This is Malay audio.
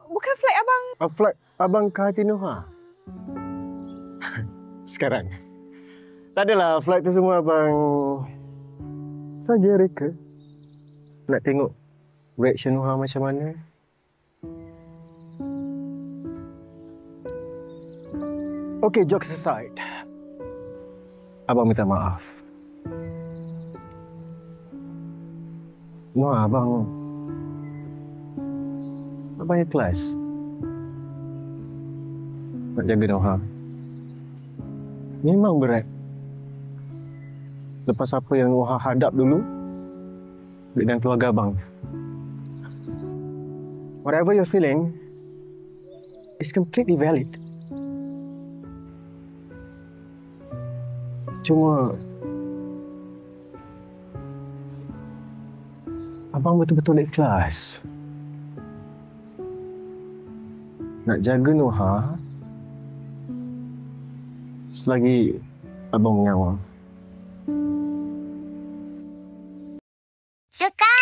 bukan flight abang. Flight abang ke Hati Nuha? Sekarang. Tak adalah, flight tu semua abang saja reka. Nak tengok reaction Nuha macam mana. Okay, jokes aside. Abang minta maaf. Nuha, abang ikhlas nak jaga Nuha. Memang berat. Lepas apa yang Nuha hadap dulu dengan keluarga abang. Whatever you're feeling is completely valid. Cuma abang betul-betul ikhlas nak jaga Nuha selagi abang menyawa. Suka